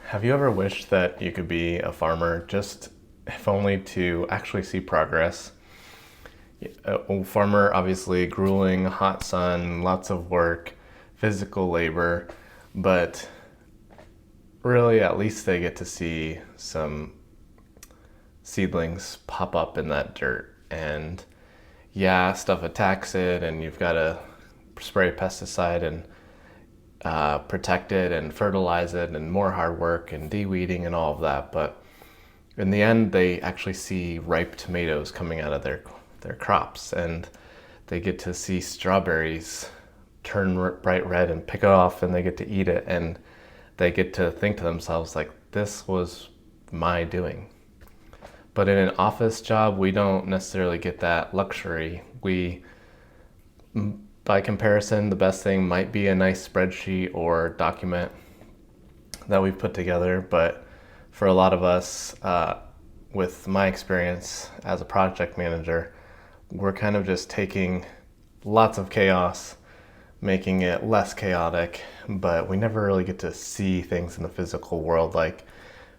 Have you ever wished that you could be a farmer just if only to actually see progress? A farmer, obviously, grueling, hot sun, lots of work, physical labor, but really at least they get to see some seedlings pop up in that dirt. And yeah, stuff attacks it, and you've got to spray pesticide and protect it and fertilize it and more hard work and de-weeding and all of that. But in the end, they actually see ripe tomatoes coming out of their crops, and they get to see strawberries turn bright red and pick it off, and they get to eat it, and they get to think to themselves like, this was my doing. But in an office job, we don't necessarily get that luxury. By comparison, the best thing might be a nice spreadsheet or document that we've put together. But for a lot of us, with my experience as a project manager, we're kind of just taking lots of chaos, making it less chaotic, but we never really get to see things in the physical world, like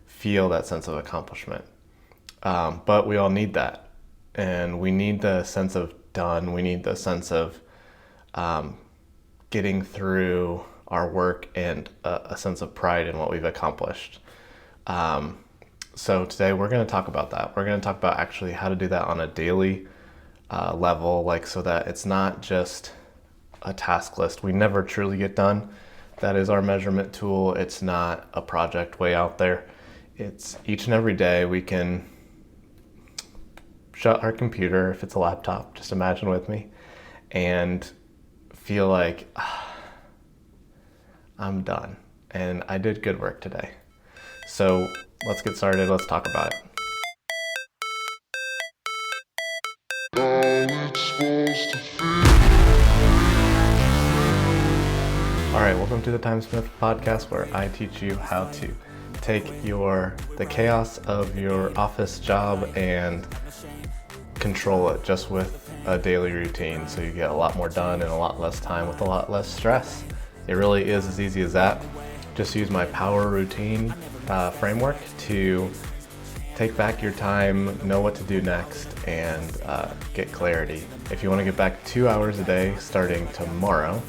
feel that sense of accomplishment. But we all need that. And we need the sense of done. We need the sense of getting through our work and a sense of pride in what we've accomplished. So today we're going to talk about that. We're going to talk about actually how to do that on a daily level, like so that it's not just a task list we never truly get done. That is our measurement tool. It's not a project way out there. It's each and every day we can shut our computer, if it's a laptop, just imagine with me, and feel like I'm done and I did good work today. So let's get started. Let's talk about it. All right, welcome to the Time Smith podcast, where I teach you how to take the chaos of your office job and control it just with a daily routine, so you get a lot more done in a lot less time with a lot less stress. It really is as easy as that. Just use my power routine framework to take back your time, know what to do next, and get clarity. If you want to get back 2 hours a day starting tomorrow,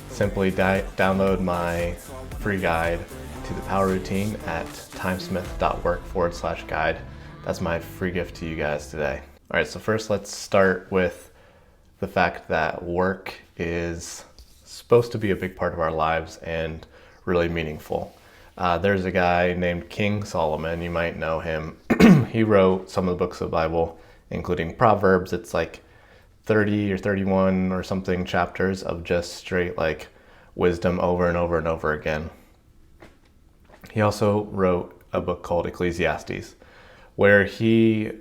simply download my free guide to the power routine at timesmith.work/guide. That's my free gift to you guys today. All right, so first let's start with the fact that work is supposed to be a big part of our lives and really meaningful. There's a guy named King Solomon, you might know him. He wrote some of the books of the Bible, including Proverbs. It's like 30 or 31 or something chapters of just straight like wisdom over and over and over again. He also wrote a book called Ecclesiastes, where he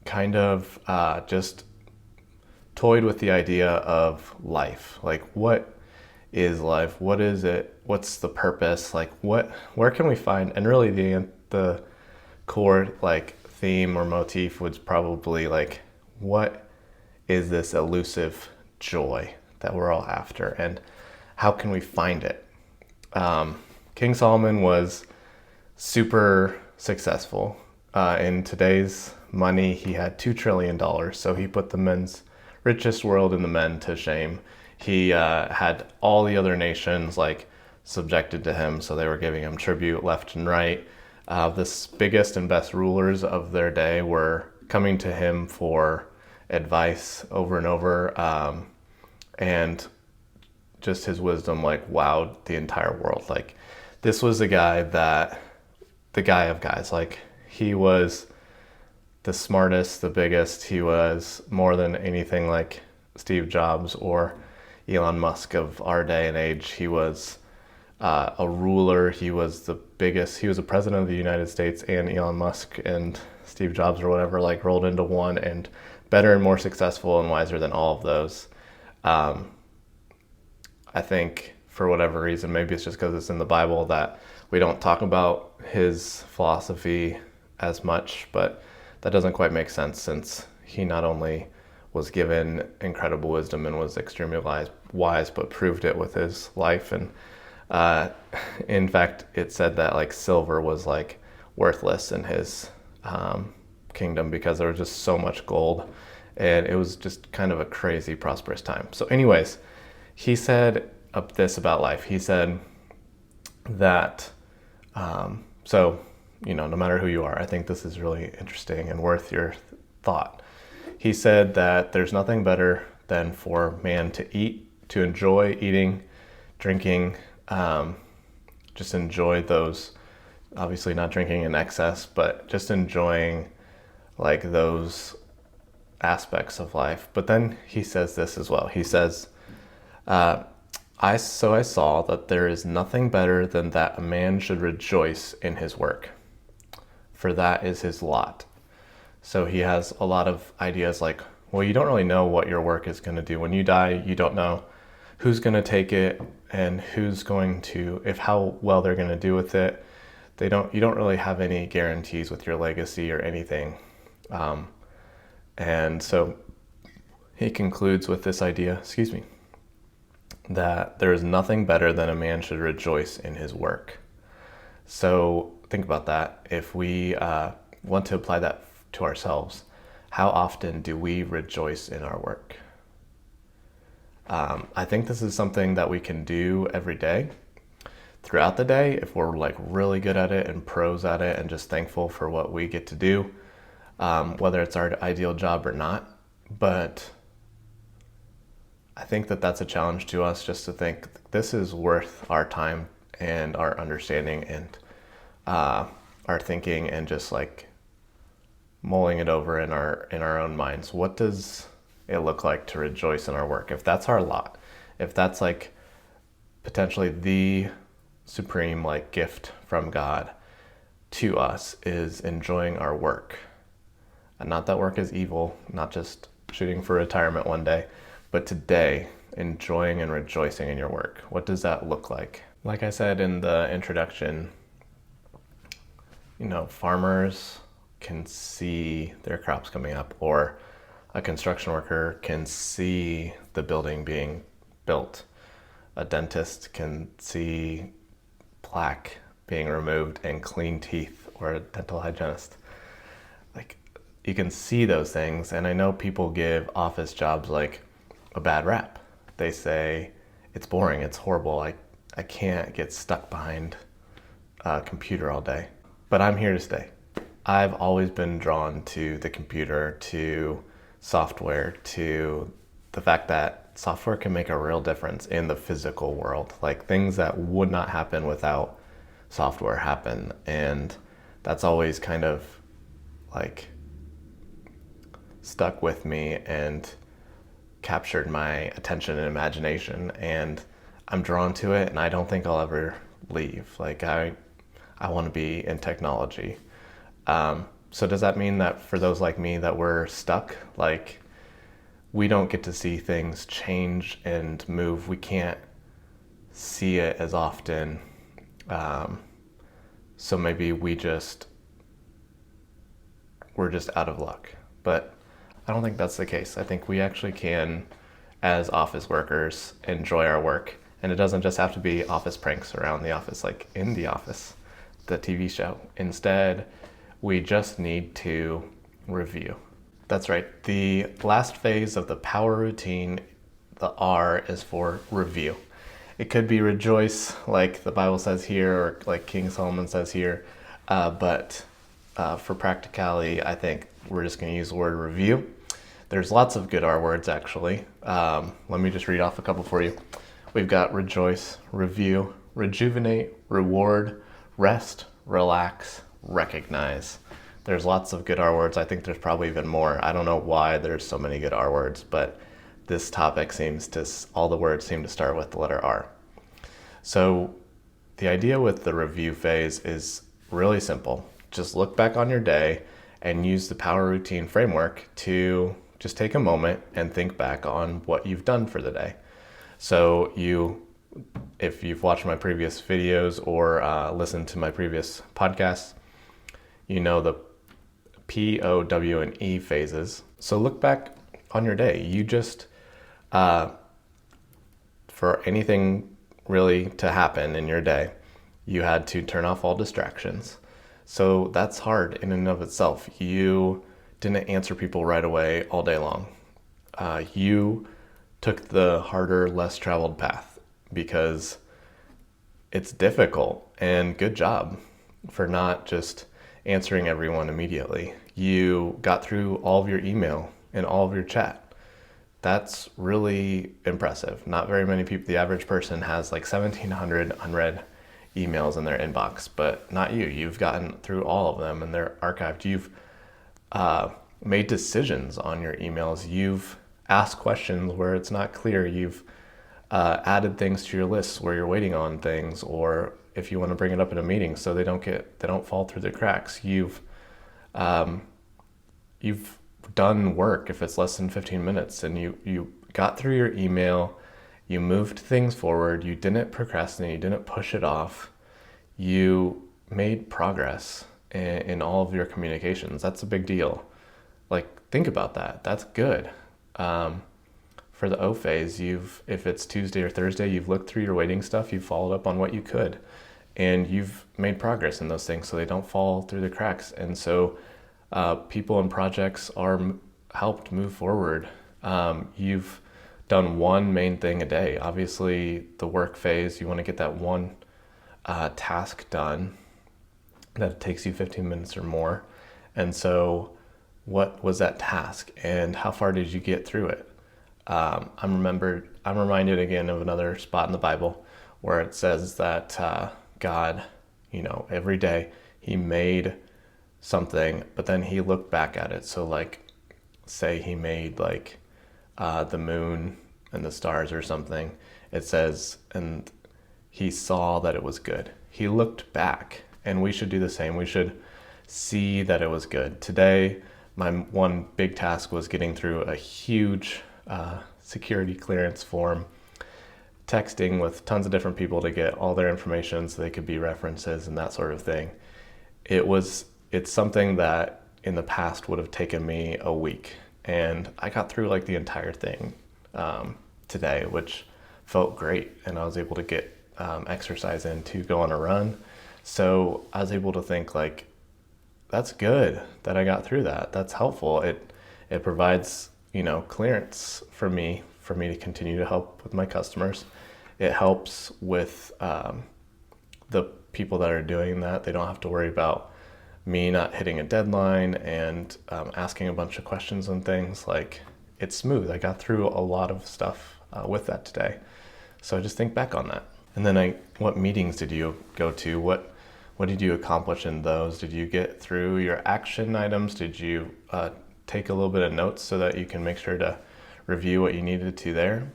kind of just toyed with the idea of life. Like, what is life? What is it? What's the purpose? Like, where can we find? And really the core like theme or motif was probably like, what is this elusive joy that we're all after, and how can we find it? King Solomon was super successful. In today's money, he had $2 trillion, so he put the men's richest world and the men to shame. He had all the other nations like subjected to him, so they were giving him tribute left and right. The biggest and best rulers of their day were coming to him for advice over and over, and just his wisdom like wowed the entire world. Like, this was the guy of guys. Like, he was the smartest, the biggest. He was more than anything like Steve Jobs or Elon Musk of our day and age. He was a ruler. He was the biggest. He was the president of the United States, and Elon Musk and Steve Jobs or whatever like rolled into one, and better and more successful and wiser than all of those. I think for whatever reason, maybe it's just because it's in the Bible, that we don't talk about his philosophy as much, but that doesn't quite make sense, since he not only was given incredible wisdom and was extremely wise, but proved it with his life. And Uh, in fact, it said that like silver was like worthless in his kingdom because there was just so much gold, and it was just kind of a crazy prosperous time. So anyways, he said this about life. He said that, so, no matter who you are, I think this is really interesting and worth your thought. He said that there's nothing better than for man to eat, to enjoy eating, drinking, just enjoy those, obviously not drinking in excess, but just enjoying like those aspects of life. But then he says this as well. He says, I saw that there is nothing better than that a man should rejoice in his work, for that is his lot. So he has a lot of ideas like, well, you don't really know what your work is going to do. When you die, you don't know who's going to take it and who's going to, if how well they're going to do with it. You don't really have any guarantees with your legacy or anything. And so he concludes with this idea, that there is nothing better than a man should rejoice in his work. So think about that. If we want to apply that to ourselves, how often do we rejoice in our work? I think this is something that we can do every day, throughout the day, if we're like really good at it and pros at it and just thankful for what we get to do, whether it's our ideal job or not. But I think that that's a challenge to us, just to think this is worth our time and our understanding and our thinking, and just like mulling it over in our own minds. What does it look like to rejoice in our work? If that's our lot, if that's like potentially the supreme like gift from God to us, is enjoying our work. And not that work is evil, not just shooting for retirement one day, but today, enjoying and rejoicing in your work. What does that look like? Like I said in the introduction, farmers can see their crops coming up, or a construction worker can see the building being built. A dentist can see plaque being removed and clean teeth, or a dental hygienist. Like, you can see those things. And I know people give office jobs like a bad rap. They say it's boring, it's horrible, I can't get stuck behind a computer all day. But I'm here to stay. I've always been drawn to the computer, to software, to the fact that software can make a real difference in the physical world. Like, things that would not happen without software happen. And that's always kind of like stuck with me and captured my attention and imagination, and I'm drawn to it, and I don't think I'll ever leave. Like, I want to be in technology. So does that mean that for those like me that we're stuck, like we don't get to see things change and move? We can't see it as often. So maybe we're just out of luck. But I don't think that's the case. I think we actually can, as office workers, enjoy our work. And it doesn't just have to be office pranks around the office, like in The Office, the TV show. Instead, we just need to review. That's right. The last phase of the power routine, the R, is for review. It could be rejoice, like the Bible says here, or like King Solomon says here. But for practicality, I think we're just going to use the word review. There's lots of good R words, actually. Let me just read off a couple for you. We've got rejoice, review, rejuvenate, reward, rest, relax, recognize. There's lots of good R words. I think there's probably even more. I don't know why there's so many good R words, but this topic all the words seem to start with the letter R. So the idea with the review phase is really simple. Just look back on your day and use the power routine framework to just take a moment and think back on what you've done for the day. So if you've watched my previous videos or listened to my previous podcasts, you know the P, O, W, and E phases. So look back on your day. You just, for anything really to happen in your day, you had to turn off all distractions. So that's hard in and of itself. You didn't answer people right away all day long. You took the harder, less traveled path because it's difficult, and good job for not just answering everyone immediately. You got through all of your email and all of your chat. That's really impressive. Not very many people, the average person has like 1,700 unread emails in their inbox, but not you. You've gotten through all of them and they're archived. You've made decisions on your emails. You've asked questions where it's not clear. You've added things to your lists where you're waiting on things, or if you want to bring it up in a meeting so they don't fall through the cracks. You've done work if it's less than 15 minutes, and you got through your email, you moved things forward, you didn't procrastinate, you didn't push it off, you made progress in all of your communications. That's a big deal. Like, think about that. That's good. For the O phase, if it's Tuesday or Thursday, you've looked through your waiting stuff, you've followed up on what you could, and you've made progress in those things so they don't fall through the cracks. And so people and projects are helped move forward. You've done one main thing a day. Obviously, the work phase, you want to get that one task done that takes you 15 minutes or more. And so what was that task and how far did you get through it? I'm reminded again of another spot in the Bible where it says that God, every day he made something, but then he looked back at it. So like, say he made the moon and the stars or something. It says, and he saw that it was good. He looked back, and we should do the same. We should see that it was good. Today, my one big task was getting through a huge security clearance form, texting with tons of different people to get all their information so they could be references and that sort of thing. It's something that in the past would have taken me a week, and I got through the entire thing today, which felt great, and I was able to get exercise in to go on a run. So I was able to think that's good that I got through that. That's helpful. It provides clearance for me to continue to help with my customers. It helps with the people that are doing that. They don't have to worry about me not hitting a deadline and asking a bunch of questions and things. It's smooth. I got through a lot of stuff with that today. So I just think back on that. And then what meetings did you go to? What did you accomplish in those? Did you get through your action items? Did you take a little bit of notes so that you can make sure to review what you needed to there?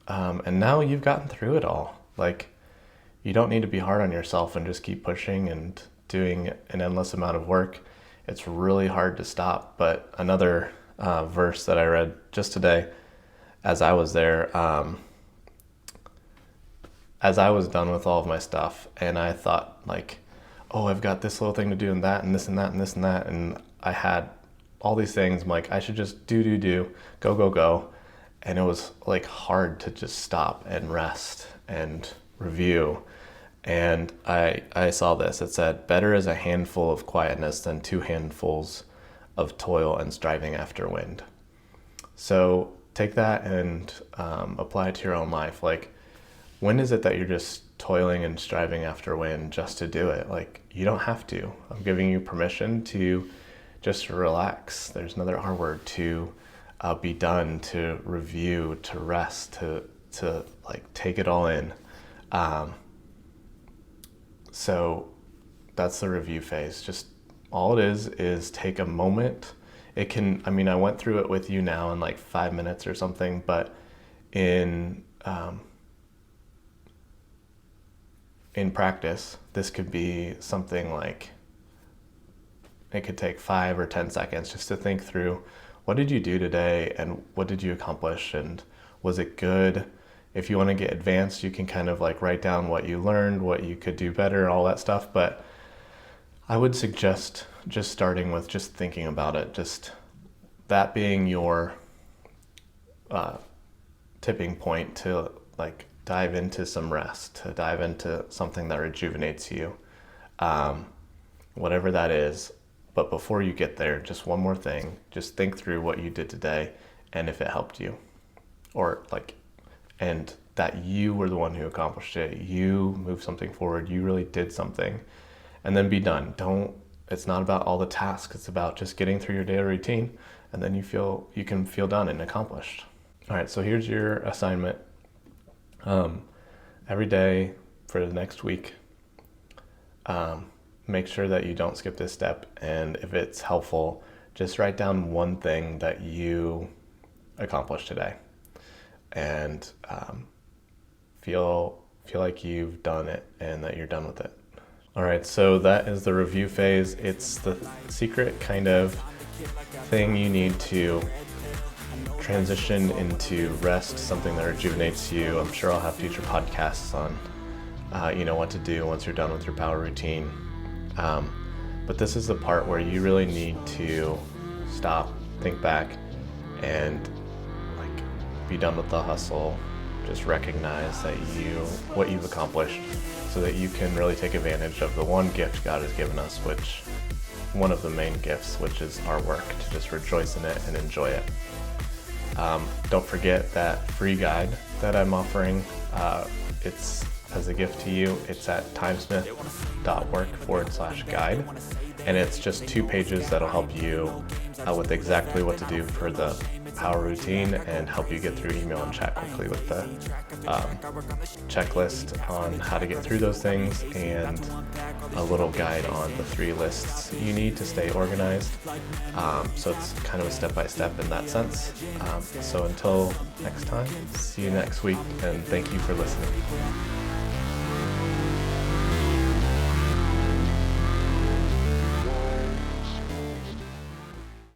And now you've gotten through it all. You don't need to be hard on yourself and just keep pushing and doing an endless amount of work. It's really hard to stop. But another verse that I read just today as I was there, as I was done with all of my stuff, and I thought oh, I've got this little thing to do and that and this and that and this and that, and I had all these things. I'm I should just do, go. And it was hard to just stop and rest and review. And I saw this. It said, better is a handful of quietness than 2 handfuls of toil and striving after wind. So take that and apply it to your own life. When is it that you're just toiling and striving after wind just to do it? You don't have to. I'm giving you permission to just relax. There's another R word, to be done, to review, to rest, to take it all in. So that's the review phase. Just all it is take a moment. I went through it with you now in 5 minutes or something, but in practice, this could be something it could take 5 or 10 seconds just to think through, what did you do today and what did you accomplish and was it good? If you want to get advanced, you can kind of write down what you learned, what you could do better, all that stuff. But I would suggest just starting with just thinking about it, just that being your tipping point to dive into some rest, to dive into something that rejuvenates you, whatever that is. But before you get there, just one more thing, just think through what you did today and if it helped you, and that you were the one who accomplished it. You moved something forward, you really did something, and then be done. It's not about all the tasks, it's about just getting through your daily routine, and then you can feel done and accomplished. All right, so here's your assignment. Every day for the next week, make sure that you don't skip this step, and if it's helpful, just write down one thing that you accomplished today, and feel like you've done it and that you're done with it. All right, so that is the review phase. It's the secret kind of thing you need to transition into rest, something that rejuvenates you. I'm sure I'll have future podcasts on what to do once you're done with your power routine. But this is the part where you really need to stop, think back, and be done with the hustle. Just recognize that what you've accomplished, so that you can really take advantage of the one gift God has given us, one of the main gifts, which is our work, to just rejoice in it and enjoy it. Don't forget that free guide that I'm offering. It's as a gift to you. It's at timesmith.work/guide. And it's just 2 pages that'll help you with exactly what to do for the power routine and help you get through email and chat quickly with the checklist on how to get through those things, and a little guide on the 3 lists you need to stay organized. So it's kind of a step-by-step in that sense. So until next time, see you next week, and thank you for listening.